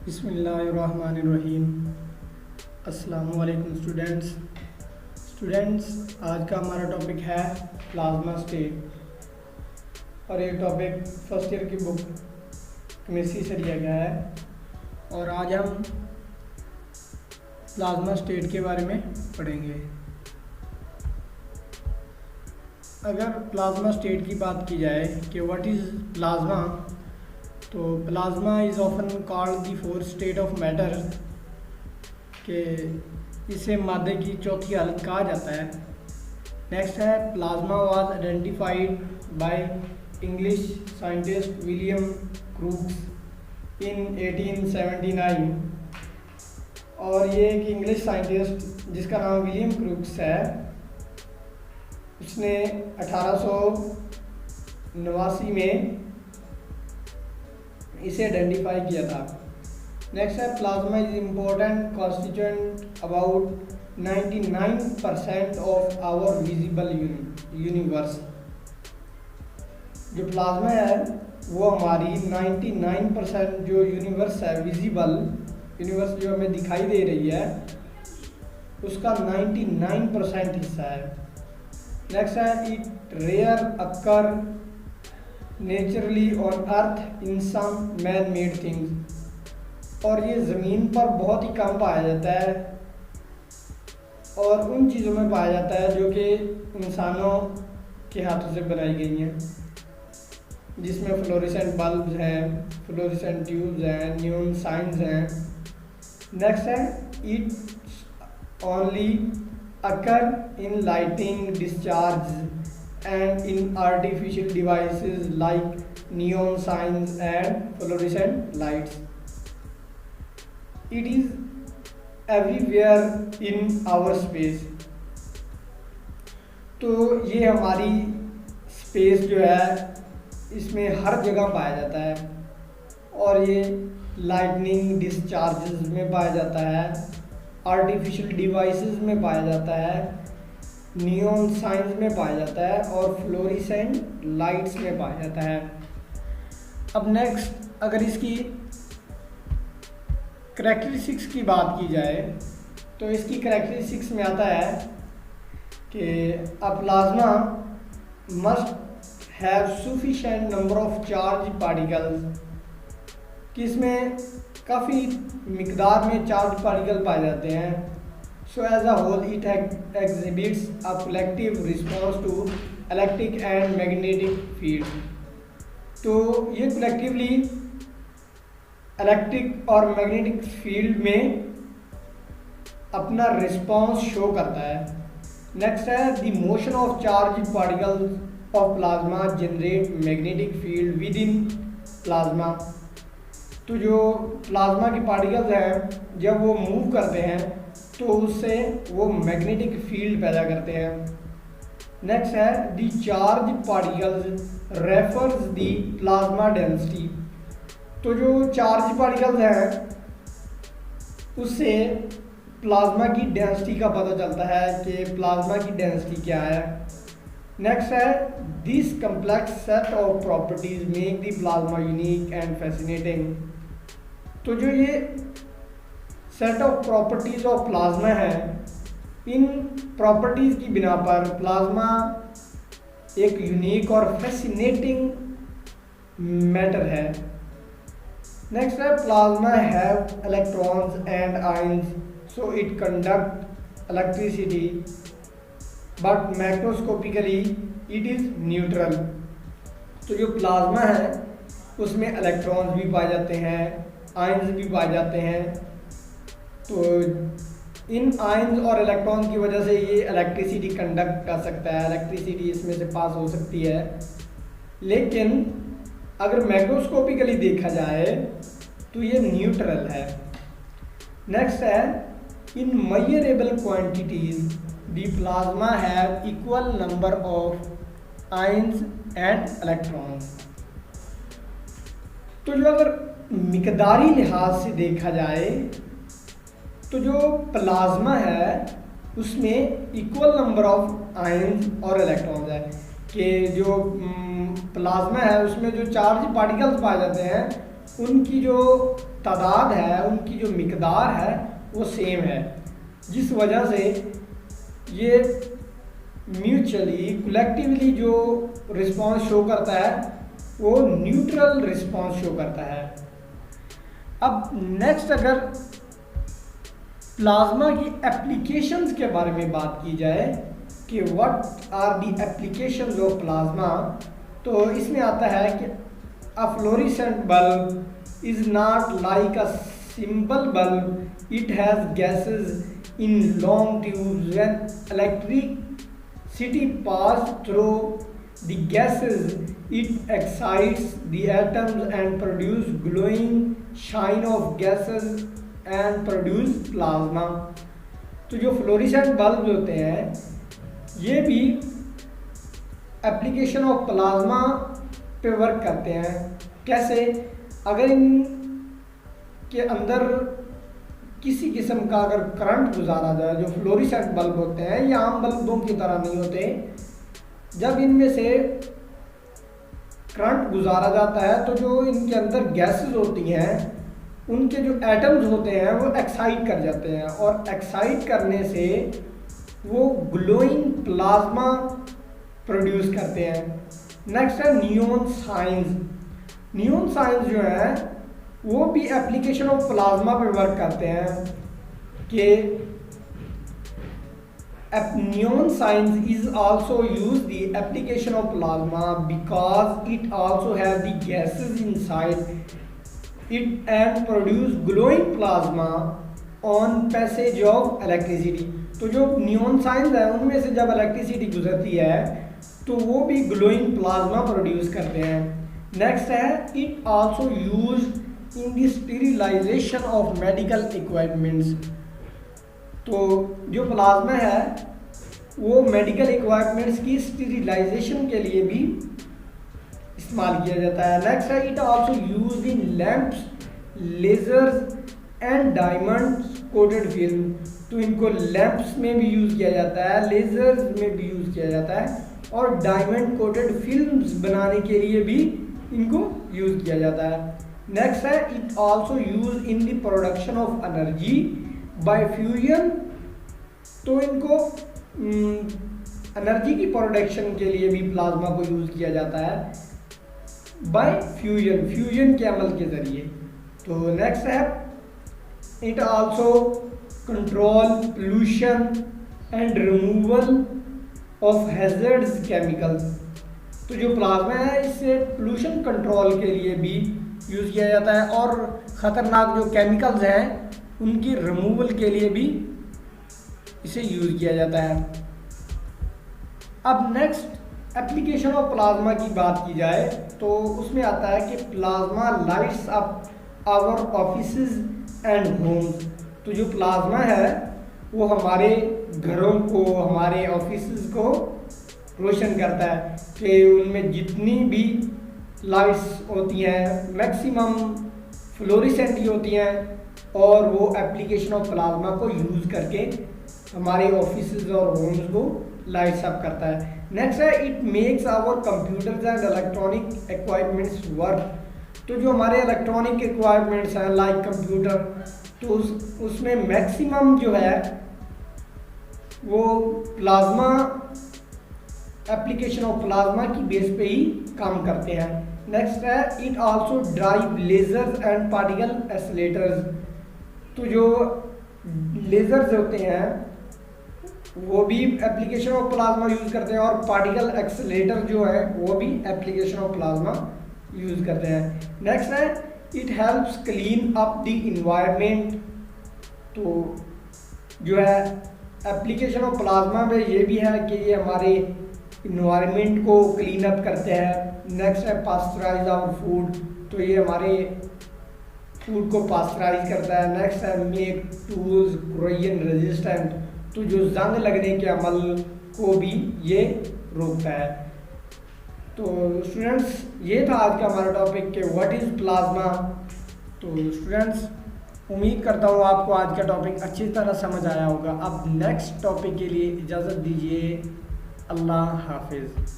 बिस्मिल्लाहिर्रहमानिर्रहीम। अस्सलामुअलैकुम स्टूडेंट्स, आज का हमारा टॉपिक है प्लाज्मा स्टेट और ये टॉपिक फर्स्ट ईयर की बुक केमिस्ट्री से लिया गया है। और आज हम प्लाज्मा स्टेट के बारे में पढ़ेंगे। अगर प्लाज्मा स्टेट की बात की जाए कि व्हाट इज़ प्लाज्मा, तो plasma is often called the fourth state of matter, कि इसे मादे की चौथी हालत कहा जाता है। नेक्स्ट है plasma was identified by English scientist William Crookes in 1879। और ये एक इंग्लिश साइंटिस्ट जिसका नाम विलियम क्रूक्स है, उसने 1889 में इसे आइडेंटिफाई किया था। नेक्स्ट है plasma is important constituent about 99% of our visible universe. जो प्लाज्मा है वो हमारी 99% जो यूनिवर्स है, विजिबल यूनिवर्स जो हमें दिखाई दे रही है, उसका 99% हिस्सा है। नेक्स्ट है it rare occur naturally on earth in some man made things. और ये ज़मीन पर बहुत ही कम पाया जाता है और उन चीज़ों में पाया जाता है जो कि इंसानों के हाथों से बनाई गई हैं, जिसमें फ्लोरेसेंट बल्ब्स हैं, फ्लोरेसेंट ट्यूब्स हैं, न्यून साइंस हैं। नेक्स्ट है it only occur in lighting discharge and in artificial devices like neon signs and fluorescent lights. It is everywhere in our space. तो ये हमारी स्पेस जो है इसमें हर जगह पाया जाता है और ये लाइटनिंग डिस्चार्जेस में पाया जाता है, आर्टिफिशियल डिवाइसेस में पाया जाता है, नियॉन साइंस में पाया जाता है और फ्लोरेसेंट लाइट्स में पाया जाता है। अब नेक्स्ट अगर इसकी करैक्टरिस्टिक्स की बात की जाए तो इसकी करैक्टरिस्टिक्स में आता है कि a plasma must have sufficient number of charge particles, कि इसमें काफ़ी मिकदार में चार्ज पार्टिकल पाए जाते हैं। So as a whole it exhibits a collective response to electric and magnetic field. तो ये collectively इलेक्ट्रिक और मैग्नेटिक फील्ड में अपना रिस्पॉन्स शो करता है। नेक्स्ट है the motion of charge particles of plasma generate magnetic field with in plasma. तो जो प्लाज्मा के पार्टिकल्स हैं जब वो मूव करते हैं तो उससे वो मैग्नेटिक फील्ड पैदा करते हैं। नेक्स्ट है the charge particles refers the plasma density. तो जो चार्ज पार्टिकल्स हैं उससे प्लाज्मा की डेंसिटी का पता चलता है कि प्लाज्मा की डेंसिटी क्या है। नेक्स्ट है this complex set of properties make the plasma unique and fascinating. तो जो ये set of properties of plasma है, इन प्रॉपर्टीज़ की बिना पर प्लाज्मा एक यूनिक और फैसिनेटिंग मैटर है। नेक्स्ट है plasma have electrons and ions, so it conduct electricity but macroscopically it is neutral. तो जो प्लाज्मा है उसमें इलेक्ट्रॉन्स भी पाए जाते हैं, आयंस भी पाए जाते हैं। तो इन आयंस और इलेक्ट्रॉन की वजह से ये इलेक्ट्रिसिटी कंडक्ट कर सकता है, इलेक्ट्रिसिटी इसमें से पास हो सकती है। लेकिन अगर मैक्रोस्कोपिकली देखा जाए तो ये न्यूट्रल है। नेक्स्ट है in measurable quantities the plasma have equal number of ions and electrons. तो जो अगर मिकदारी लिहाज से देखा जाए तो जो प्लाज्मा है उसमें इक्वल नंबर ऑफ आयंस और इलेक्ट्रॉन्स है, कि जो प्लाज्मा है उसमें जो चार्ज पार्टिकल्स पाए जाते हैं उनकी जो तादाद है, उनकी जो मिकदार है वो सेम है, जिस वजह से ये म्यूचुअली कलेक्टिवली जो रिस्पांस शो करता है वो न्यूट्रल रिस्पांस शो करता है। अब नेक्स्ट अगर प्लाज्मा की एप्लीकेशंस के बारे में बात की जाए कि what are the applications of plasma, तो इसमें आता है कि a fluorescent bulb is not like a simple bulb, it has gases in long tubes, when electricity pass through the gases it excites the atoms and produce glowing shine of gases and produce plasma। तो जो fluorescent bulb होते हैं ये भी application of plasma पे work करते हैं। कैसे? अगर इनके अंदर किसी किस्म का अगर करंट गुजारा जाए, जो फ्लोरेसेंट बल्ब होते हैं ये आम बल्बों की तरह नहीं होते, जब इनमें से करंट गुजारा जाता है तो जो इनके अंदर गैसेस होती हैं उनके जो एटम्स होते हैं वो एक्साइट कर जाते हैं, और एक्साइट करने से वो ग्लोइंग प्लाज्मा प्रोड्यूस करते हैं। नेक्स्ट है नियॉन साइंस। नियॉन साइंस जो है वो भी एप्लीकेशन ऑफ प्लाज्मा पे वर्क करते हैं कि neon science is also use the application of plasma because it also have the gases inside it and produce glowing plasma on passage of electricity. तो जो नियॉन साइंस है उनमें से जब इलेक्ट्रिसिटी गुजरती है तो वो भी ग्लोइंग प्लाज्मा प्रोड्यूस करते हैं। नेक्स्ट है it also use in the sterilization of medical equipments. तो जो प्लाज्मा है वो मेडिकल इक्विपमेंट्स की स्टेरिलाइजेशन के लिए भी इस्तेमाल किया जाता है। नेक्स्ट है it also used in lamps, lasers and diamond coated film. तो इनको लैंप्स में भी यूज़ किया जाता है, लेजर्स में भी यूज़ किया जाता है, और डायमंड कोटेड फिल्म्स बनाने के लिए भी इनको यूज़ किया जाता है। नेक्स्ट है it also use in the production of energy by fusion. तो इनको एनर्जी की प्रोडक्शन के लिए भी प्लाज्मा को यूज़ किया जाता है बाय फ्यूजन, फ्यूजन के अमल के ज़रिए। तो नेक्स्ट है it also control pollution and removal of hazards chemicals. तो जो प्लाज्मा है इससे पोल्यूशन कंट्रोल के लिए भी यूज़ किया जाता है, और ख़तरनाक जो केमिकल्स हैं उनकी रिमूवल के लिए भी इसे यूज़ किया जाता है। अब नेक्स्ट एप्लीकेशन ऑफ प्लाज्मा की बात की जाए तो उसमें आता है कि plasma lights up our offices and homes. तो जो प्लाज्मा है वो हमारे घरों को, हमारे ऑफिसेज को रोशन करता है कि उनमें जितनी भी लाइट्स होती हैं मैक्सिमम फ्लोरेसेंट ही होती हैं, और वो एप्लीकेशन ऑफ प्लाज्मा को यूज़ करके हमारे ऑफिसेज और होम्स को लाइट्स अप करता है। नेक्स्ट है it makes our computers and electronic equipments work. तो जो हमारे इलेक्ट्रॉनिक इक्विपमेंट्स हैं लाइक कंप्यूटर, तो उसमें मैक्सिमम जो है वो प्लाज्मा, एप्लीकेशन ऑफ प्लाज्मा की बेस पे ही काम करते हैं। नेक्स्ट है it also drive lasers and particle accelerators. तो जो लेजर्स होते हैं वो भी एप्लीकेशन ऑफ प्लाज्मा यूज़ करते हैं, और पार्टिकल एक्सेलेटर जो है वो भी एप्लीकेशन ऑफ प्लाज्मा यूज़ करते हैं। नेक्स्ट है it helps clean up the environment. तो जो है एप्लीकेशन ऑफ प्लाज्मा में ये भी है कि ये हमारे इन्वायरमेंट को क्लीन अप करते हैं। नेक्स्ट है पास्चराइज आवर फूड। तो ये हमारे फूड को पास्चराइज करता है। नेक्स्ट है मेक टूल्स कोरोजन रेजिस्टेंट। तो जो जंग लगने के अमल को भी ये रोकता है। तो स्टूडेंट्स ये था आज का हमारा टॉपिक कि व्हाट इज़ प्लाज्मा। तो स्टूडेंट्स उम्मीद करता हूँ आपको आज का टॉपिक अच्छी तरह समझ आया होगा। अब नेक्स्ट टॉपिक के लिए इजाज़त दीजिए। अल्लाह हाफिज़।